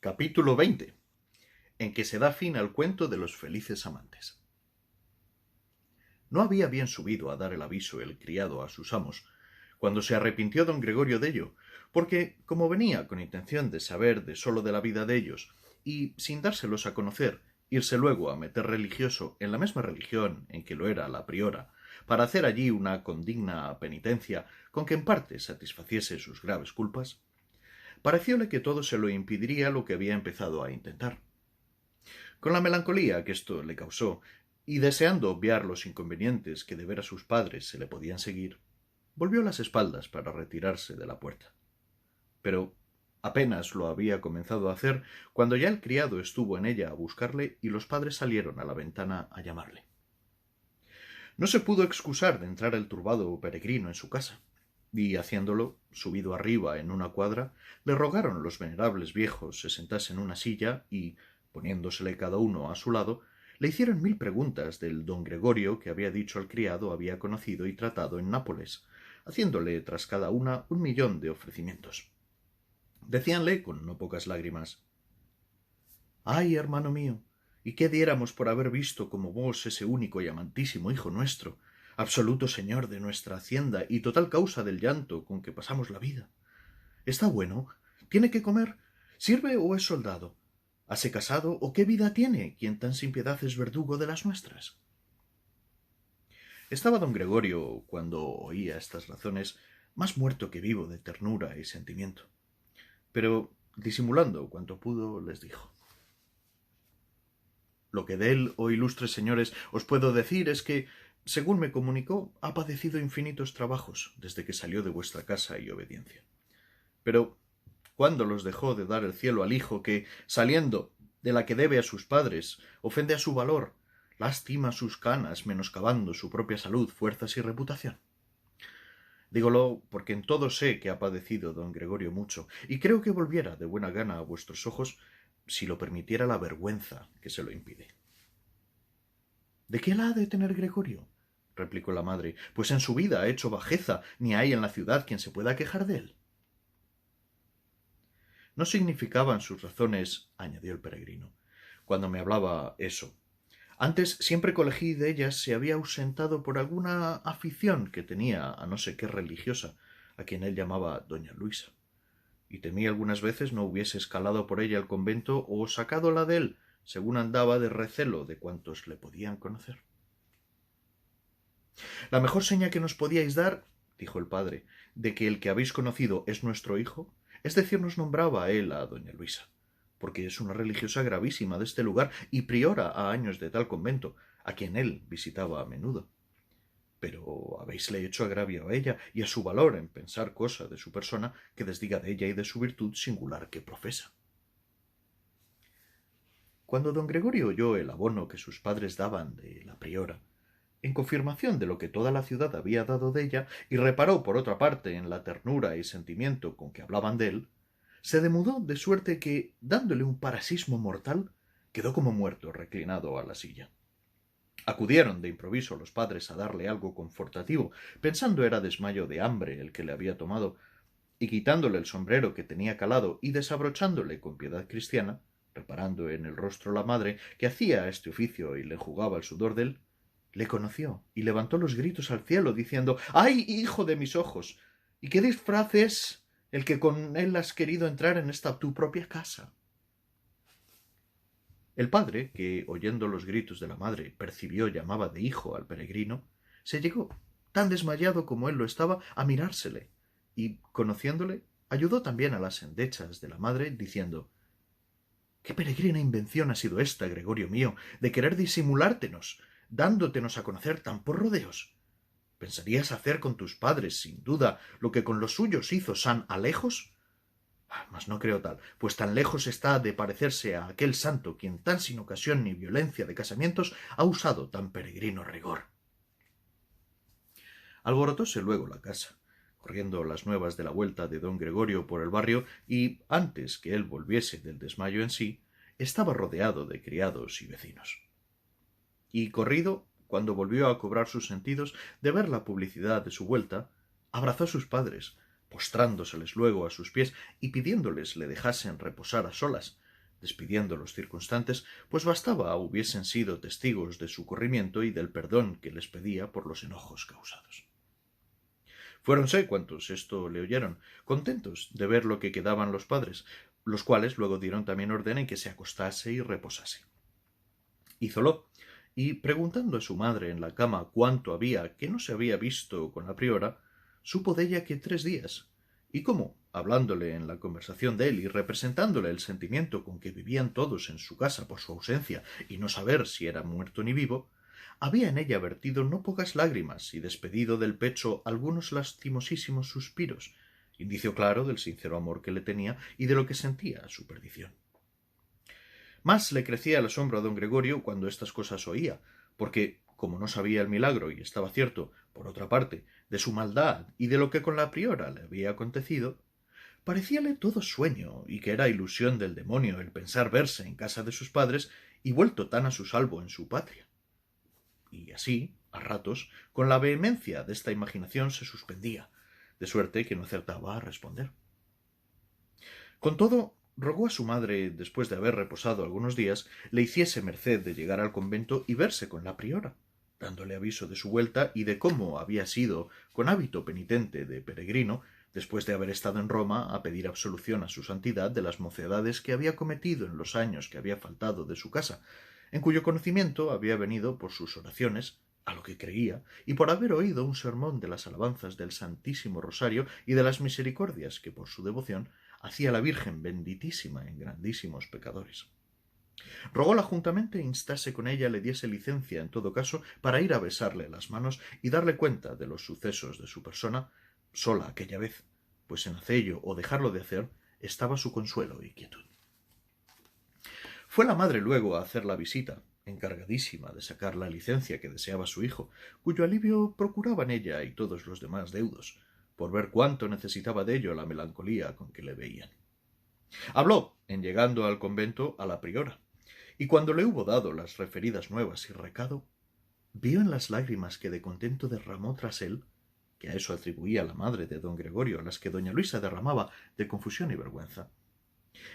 Capítulo 20, en que se da fin al cuento de los felices amantes. No había bien subido a dar el aviso el criado a sus amos, cuando se arrepintió don Gregorio de ello, porque, como venía con intención de saber de sólo de la vida de ellos, y, sin dárselos a conocer, irse luego a meter religioso en la misma religión en que lo era la priora, para hacer allí una condigna penitencia con que en parte satisfaciese sus graves culpas, parecióle que todo se lo impediría lo que había empezado a intentar. Con la melancolía que esto le causó, y deseando obviar los inconvenientes que de ver a sus padres se le podían seguir, volvió las espaldas para retirarse de la puerta. Pero apenas lo había comenzado a hacer cuando ya el criado estuvo en ella a buscarle y los padres salieron a la ventana a llamarle. No se pudo excusar de entrar el turbado peregrino en su casa, y haciéndolo, subido arriba en una cuadra, le rogaron los venerables viejos se sentase en una silla y, poniéndosele cada uno a su lado, le hicieron 1000 preguntas del don Gregorio que había dicho al criado había conocido y tratado en Nápoles, haciéndole tras cada una 1.000.000 de ofrecimientos. Decíanle con no pocas lágrimas: «¡Ay, hermano mío! ¿Y qué diéramos por haber visto como vos ese único y amantísimo hijo nuestro, absoluto señor de nuestra hacienda y total causa del llanto con que pasamos la vida? ¿Está bueno? ¿Tiene que comer? ¿Sirve o es soldado? ¿Hase casado o qué vida tiene quien tan sin piedad es verdugo de las nuestras?» Estaba don Gregorio, cuando oía estas razones, más muerto que vivo de ternura y sentimiento. Pero, disimulando cuanto pudo, les dijo: «Lo que de él, oh ilustres señores, os puedo decir es que, según me comunicó, ha padecido infinitos trabajos desde que salió de vuestra casa y obediencia. Pero, ¿cuándo los dejó de dar el cielo al hijo que, saliendo de la que debe a sus padres, ofende a su valor, lastima sus canas, menoscabando su propia salud, fuerzas y reputación? Dígolo porque en todo sé que ha padecido don Gregorio mucho, y creo que volviera de buena gana a vuestros ojos si lo permitiera la vergüenza que se lo impide». «¿De qué la ha de tener Gregorio?», replicó la madre, «pues en su vida ha hecho bajeza, ni hay en la ciudad quien se pueda quejar de él». «No significaban sus razones», añadió el peregrino, «cuando me hablaba eso. Antes siempre colegí de ellas se había ausentado por alguna afición que tenía a no sé qué religiosa, a quien él llamaba doña Luisa, y temí algunas veces no hubiese escalado por ella el convento o sacádola de él, según andaba de recelo de cuantos le podían conocer». «La mejor seña que nos podíais dar», dijo el padre, «de que el que habéis conocido es nuestro hijo, es decir, nos nombraba a él a doña Luisa, porque es una religiosa gravísima de este lugar y priora a años de tal convento, a quien él visitaba a menudo. Pero habéisle hecho agravio a ella y a su valor en pensar cosa de su persona que desdiga de ella y de su virtud singular que profesa». Cuando don Gregorio oyó el abono que sus padres daban de la priora, en confirmación de lo que toda la ciudad había dado de ella, y reparó por otra parte en la ternura y sentimiento con que hablaban de él, se demudó de suerte que, dándole un parasismo mortal, quedó como muerto reclinado a la silla. Acudieron de improviso los padres a darle algo confortativo, pensando era desmayo de hambre el que le había tomado, y quitándole el sombrero que tenía calado y desabrochándole con piedad cristiana, reparando en el rostro la madre que hacía este oficio y le enjugaba el sudor de él, le conoció y levantó los gritos al cielo, diciendo: «¡Ay, hijo de mis ojos! ¿Y qué disfraz es el que con él has querido entrar en esta tu propia casa?». El padre, que oyendo los gritos de la madre percibió llamaba de hijo al peregrino, se llegó, tan desmayado como él lo estaba, a mirársele, y, conociéndole, ayudó también a las endechas de la madre, diciendo: «¿Qué peregrina invención ha sido esta, Gregorio mío, de querer disimulártenos, dándotenos a conocer tan por rodeos? ¿Pensarías hacer con tus padres, sin duda, lo que con los suyos hizo San Alejos? Mas no creo tal, pues tan lejos está de parecerse a aquel santo quien tan sin ocasión ni violencia de casamientos ha usado tan peregrino rigor». Alborotóse luego la casa, corriendo las nuevas de la vuelta de don Gregorio por el barrio, y, antes que él volviese del desmayo en sí, estaba rodeado de criados y vecinos. Y corrido, cuando volvió a cobrar sus sentidos de ver la publicidad de su vuelta, abrazó a sus padres, postrándoseles luego a sus pies y pidiéndoles le dejasen reposar a solas, despidiendo a los circunstantes, pues bastaba hubiesen sido testigos de su corrimiento y del perdón que les pedía por los enojos causados. Fuéronse cuantos esto le oyeron, contentos de ver lo que quedaban los padres, los cuales luego dieron también orden en que se acostase y reposase. Hízolo, y preguntando a su madre en la cama cuánto había que no se había visto con la priora, supo della que 3 días, y cómo, hablándole en la conversación de él y representándole el sentimiento con que vivían todos en su casa por su ausencia y no saber si era muerto ni vivo, había en ella vertido no pocas lágrimas y despedido del pecho algunos lastimosísimos suspiros, indicio claro del sincero amor que le tenía y de lo que sentía a su perdición. Más le crecía el asombro a don Gregorio cuando estas cosas oía, porque, como no sabía el milagro y estaba cierto, por otra parte, de su maldad y de lo que con la priora le había acontecido, parecíale todo sueño y que era ilusión del demonio el pensar verse en casa de sus padres y vuelto tan a su salvo en su patria. Y así, a ratos, con la vehemencia de esta imaginación se suspendía, de suerte que no acertaba a responder. Con todo, rogó a su madre, después de haber reposado algunos días, le hiciese merced de llegar al convento y verse con la priora, dándole aviso de su vuelta y de cómo había sido, con hábito penitente de peregrino, después de haber estado en Roma, a pedir absolución a su santidad de las mocedades que había cometido en los años que había faltado de su casa, en cuyo conocimiento había venido por sus oraciones, a lo que creía, y por haber oído un sermón de las alabanzas del Santísimo Rosario y de las misericordias que por su devoción hacía la Virgen benditísima en grandísimos pecadores. Rogóla juntamente instase con ella le diese licencia en todo caso para ir a besarle las manos y darle cuenta de los sucesos de su persona, sola aquella vez, pues en hacello o dejarlo de hacer estaba su consuelo y quietud. Fue la madre luego a hacer la visita, encargadísima de sacar la licencia que deseaba su hijo, cuyo alivio procuraban ella y todos los demás deudos, por ver cuánto necesitaba de ello la melancolía con que le veían. Habló, en llegando al convento, a la priora, y cuando le hubo dado las referidas nuevas y recado, vio en las lágrimas que de contento derramó tras él, que a eso atribuía la madre de don Gregorio a las que doña Luisa derramaba de confusión y vergüenza,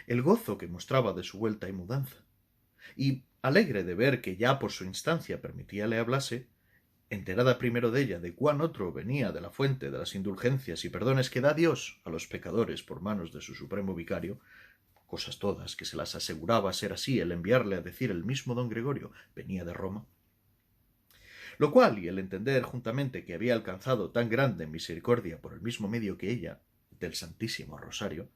el gozo que mostraba de su vuelta y mudanza, y, alegre de ver que ya por su instancia permitía le hablase, enterada primero de ella de cuán otro venía de la fuente de las indulgencias y perdones que da Dios a los pecadores por manos de su supremo vicario, cosas todas que se las aseguraba ser así el enviarle a decir el mismo don Gregorio venía de Roma, lo cual y el entender juntamente que había alcanzado tan grande misericordia por el mismo medio que ella, del Santísimo Rosario,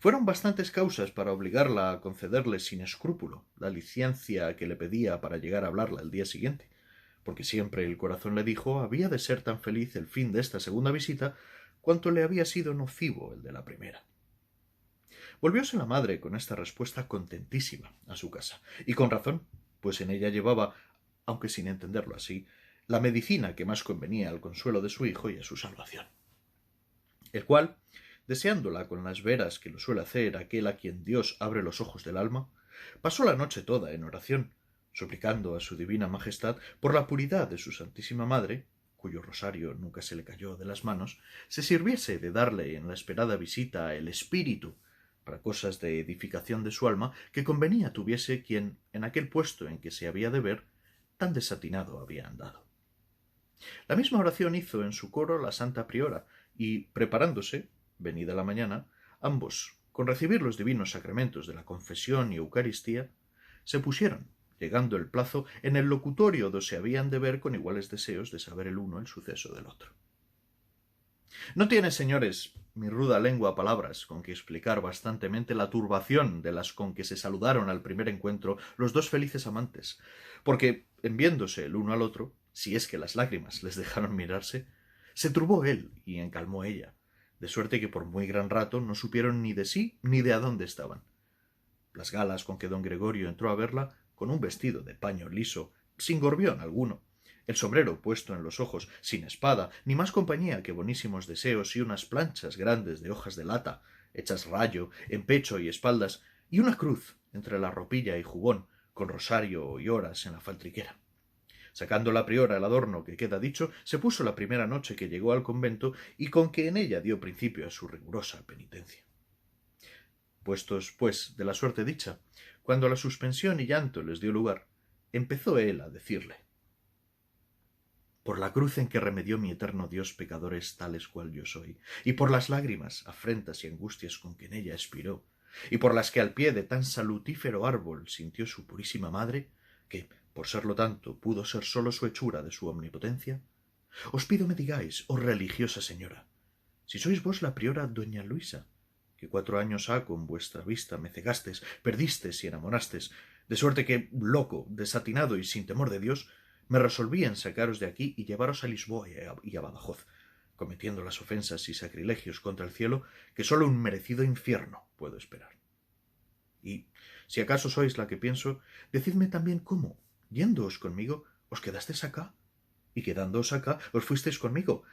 fueron bastantes causas para obligarla a concederle sin escrúpulo la licencia que le pedía para llegar a hablarla el día siguiente, porque siempre el corazón le dijo había de ser tan feliz el fin de esta segunda visita cuanto le había sido nocivo el de la primera. Volvióse la madre con esta respuesta contentísima a su casa, y con razón, pues en ella llevaba, aunque sin entenderlo así, la medicina que más convenía al consuelo de su hijo y a su salvación. El cual, deseándola con las veras que lo suele hacer aquel a quien Dios abre los ojos del alma, pasó la noche toda en oración, suplicando a su divina majestad por la puridad de su santísima madre, cuyo rosario nunca se le cayó de las manos, se sirviese de darle en la esperada visita el espíritu para cosas de edificación de su alma que convenía tuviese quien, en aquel puesto en que se había de ver, tan desatinado había andado. La misma oración hizo en su coro la santa priora, y, preparándose, venida la mañana, ambos, con recibir los divinos sacramentos de la confesión y Eucaristía, se pusieron, llegando el plazo, en el locutorio do se habían de ver con iguales deseos de saber el uno el suceso del otro. No tiene, señores, mi ruda lengua palabras con que explicar bastantemente la turbación de las con que se saludaron al primer encuentro los dos felices amantes, porque, en viéndose el uno al otro, si es que las lágrimas les dejaron mirarse, se turbó él y encalmó ella, de suerte que por muy gran rato no supieron ni de sí ni de adónde estaban. Las galas con que don Gregorio entró a verla, con un vestido de paño liso, sin gorbión alguno, el sombrero puesto en los ojos, sin espada, ni más compañía que bonísimos deseos y unas planchas grandes de hojas de lata, hechas rayo, en pecho y espaldas, y una cruz entre la ropilla y jubón, con rosario y horas en la faltriquera. Sacando la priora el adorno que queda dicho, se puso la primera noche que llegó al convento y con que en ella dio principio a su rigurosa penitencia. Repuestos, pues, de la suerte dicha, cuando la suspensión y llanto les dio lugar, empezó él a decirle: por la cruz en que remedió mi eterno Dios pecadores tales cual yo soy, y por las lágrimas, afrentas y angustias con que en ella expiró, y por las que al pie de tan salutífero árbol sintió su purísima madre, que, por serlo tanto, pudo ser sólo su hechura de su omnipotencia, os pido me digáis, oh religiosa señora, si sois vos la priora doña Luisa, que 4 años ha con vuestra vista me cegastes, perdistes y enamorastes, de suerte que, loco, desatinado y sin temor de Dios, me resolví en sacaros de aquí y llevaros a Lisboa y a Badajoz, cometiendo las ofensas y sacrilegios contra el cielo que sólo un merecido infierno puedo esperar. Y, si acaso sois la que pienso, decidme también cómo, yéndoos conmigo, os quedastes acá, y quedándoos acá, os fuisteis conmigo,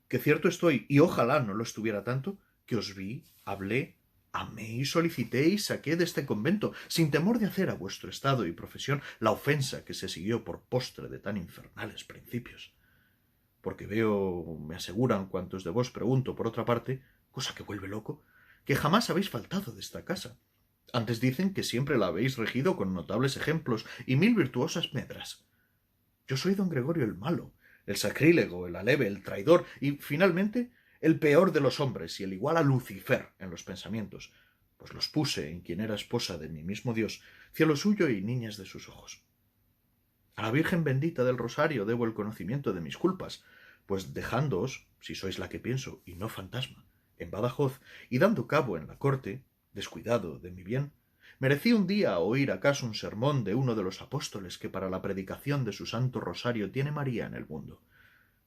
que cierto estoy, y ojalá no lo estuviera tanto, que os vi, hablé, amé y solicité y saqué de este convento, sin temor de hacer a vuestro estado y profesión la ofensa que se siguió por postre de tan infernales principios. Porque veo, me aseguran cuantos de vos pregunto por otra parte, cosa que vuelve loco, que jamás habéis faltado de esta casa. Antes dicen que siempre la habéis regido con notables ejemplos y 1000 virtuosas medras. Yo soy don Gregorio el malo, el sacrílego, el aleve, el traidor y, finalmente, el peor de los hombres y el igual a Lucifer en los pensamientos, pues los puse en quien era esposa de mi mismo Dios, cielo suyo y niñas de sus ojos. A la Virgen bendita del Rosario debo el conocimiento de mis culpas, pues dejándoos, si sois la que pienso, y no fantasma, en Badajoz, y dando cabo en la corte, descuidado de mi bien, merecí un día oír acaso un sermón de uno de los apóstoles que para la predicación de su santo rosario tiene María en el mundo,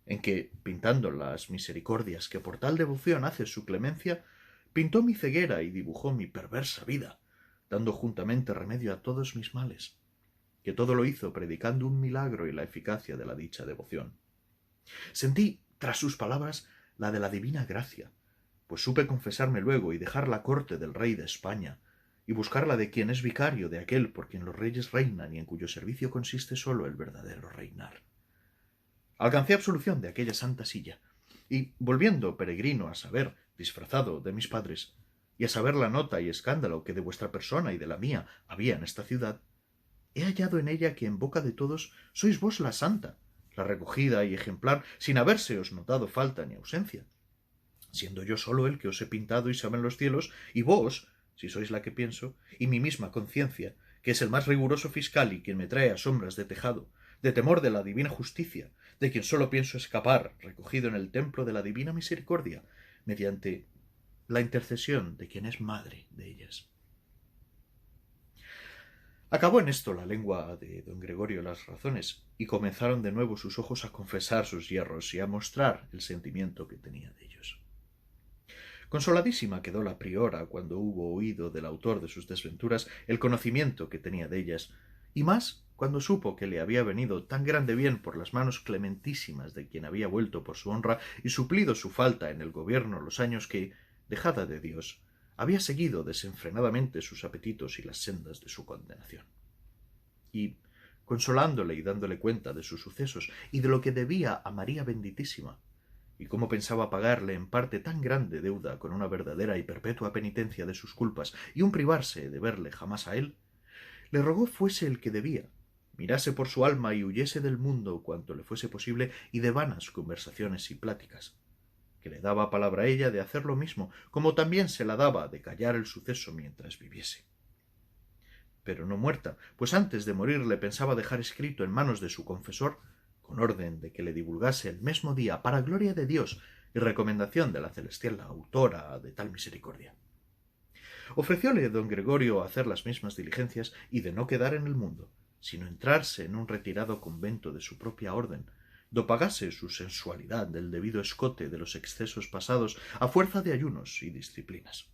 en que, pintando las misericordias que por tal devoción hace su clemencia, pintó mi ceguera y dibujó mi perversa vida, dando juntamente remedio a todos mis males, que todo lo hizo predicando un milagro y la eficacia de la dicha devoción. Sentí, tras sus palabras, la de la divina gracia, pues supe confesarme luego y dejar la corte del rey de España, y buscar la de quien es vicario de aquel por quien los reyes reinan y en cuyo servicio consiste sólo el verdadero reinar. Alcancé absolución de aquella santa silla, y, volviendo peregrino a saber, disfrazado de mis padres, y a saber la nota y escándalo que de vuestra persona y de la mía había en esta ciudad, he hallado en ella que en boca de todos sois vos la santa, la recogida y ejemplar, sin habérseos notado falta ni ausencia, siendo yo solo el que os he pintado y saben los cielos, y vos, si sois la que pienso, y mi misma conciencia, que es el más riguroso fiscal y quien me trae a sombras de tejado, de temor de la divina justicia, de quien sólo pienso escapar, recogido en el templo de la divina misericordia, mediante la intercesión de quien es madre de ellas. Acabó en esto la lengua de don Gregorio las razones, y comenzaron de nuevo sus ojos a confesar sus yerros y a mostrar el sentimiento que tenía de ellos. Consoladísima quedó la priora cuando hubo oído del autor de sus desventuras el conocimiento que tenía de ellas, y más cuando supo que le había venido tan grande bien por las manos clementísimas de quien había vuelto por su honra y suplido su falta en el gobierno los años que, dejada de Dios, había seguido desenfrenadamente sus apetitos y las sendas de su condenación. Y, consolándole y dándole cuenta de sus sucesos y de lo que debía a María benditísima, y cómo pensaba pagarle en parte tan grande deuda con una verdadera y perpetua penitencia de sus culpas y un privarse de verle jamás a él, le rogó fuese el que debía, mirase por su alma y huyese del mundo cuanto le fuese posible y de vanas conversaciones y pláticas, que le daba palabra a ella de hacer lo mismo, como también se la daba de callar el suceso mientras viviese. Pero no muerta, pues antes de morir le pensaba dejar escrito en manos de su confesor, con orden de que le divulgase el mismo día para gloria de Dios y recomendación de la celestial autora de tal misericordia. Ofrecióle don Gregorio hacer las mismas diligencias y de no quedar en el mundo, sino entrarse en un retirado convento de su propia orden, do pagase su sensualidad del debido escote de los excesos pasados a fuerza de ayunos y disciplinas.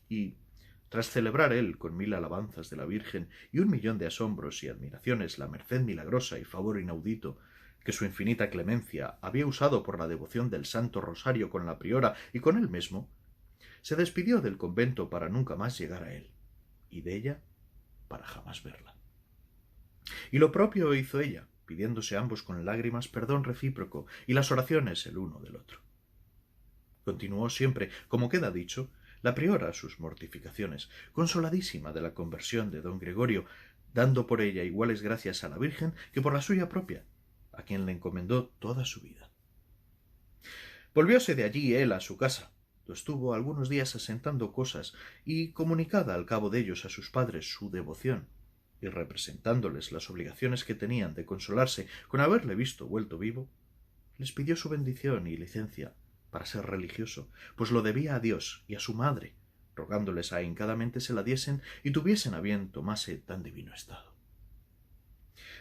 Y, tras celebrar él con 1000 alabanzas de la Virgen y 1.000.000 de asombros y admiraciones la merced milagrosa y favor inaudito que su infinita clemencia había usado por la devoción del Santo Rosario con la priora y con él mismo, se despidió del convento para nunca más llegar a él, y de ella para jamás verla. Y lo propio hizo ella, pidiéndose ambos con lágrimas perdón recíproco y las oraciones el uno del otro. Continuó siempre, como queda dicho, La priora sus mortificaciones, consoladísima de la conversión de don Gregorio, dando por ella iguales gracias a la Virgen que por la suya propia, a quien le encomendó toda su vida. Volvióse de allí él a su casa, do estuvo algunos días asentando cosas y comunicada al cabo de ellos a sus padres su devoción, y representándoles las obligaciones que tenían de consolarse con haberle visto vuelto vivo, les pidió su bendición y licencia para ser religioso, pues lo debía a Dios y a su madre, rogándoles ahincadamente se la diesen y tuviesen a bien tomase tan divino estado.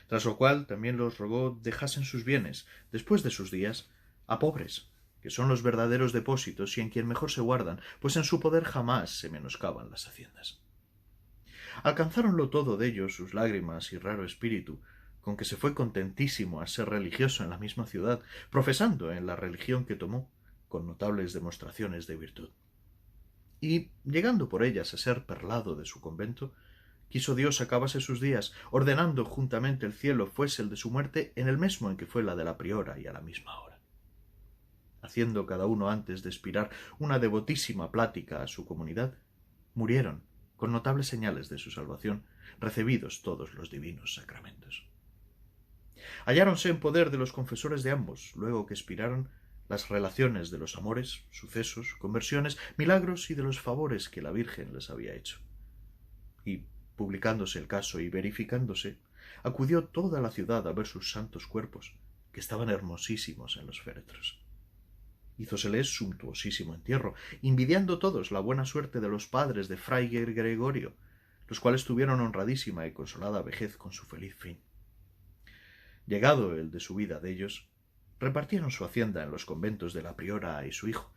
Tras lo cual también los rogó dejasen sus bienes, después de sus días, a pobres, que son los verdaderos depósitos y en quien mejor se guardan, pues en su poder jamás se menoscaban las haciendas. Alcanzáronlo todo de ellos sus lágrimas y raro espíritu, con que se fue contentísimo a ser religioso en la misma ciudad, profesando en la religión que tomó, con notables demostraciones de virtud. Y, llegando por ellas a ser perlado de su convento, quiso Dios acabase sus días, ordenando juntamente el cielo fuese el de su muerte en el mesmo en que fue la de la priora y a la misma hora. Haciendo cada uno antes de expirar una devotísima plática a su comunidad, murieron, con notables señales de su salvación, recibidos todos los divinos sacramentos. Halláronse en poder de los confesores de ambos, luego que expiraron, las relaciones de los amores, sucesos, conversiones, milagros y de los favores que la Virgen les había hecho. Y, publicándose el caso y verificándose, acudió toda la ciudad a ver sus santos cuerpos, que estaban hermosísimos en los féretros. Hízoseles suntuosísimo entierro, envidiando todos la buena suerte de los padres de fray Gregorio, los cuales tuvieron honradísima y consolada vejez con su feliz fin. Llegado el de su vida de ellos, repartieron su hacienda en los conventos de la priora y su hijo,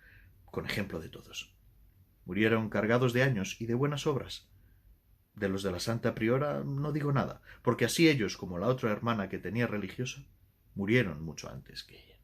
con ejemplo de todos. Murieron cargados de años y de buenas obras. De los de la santa priora no digo nada, porque así ellos como la otra hermana que tenía religiosa, murieron mucho antes que ella.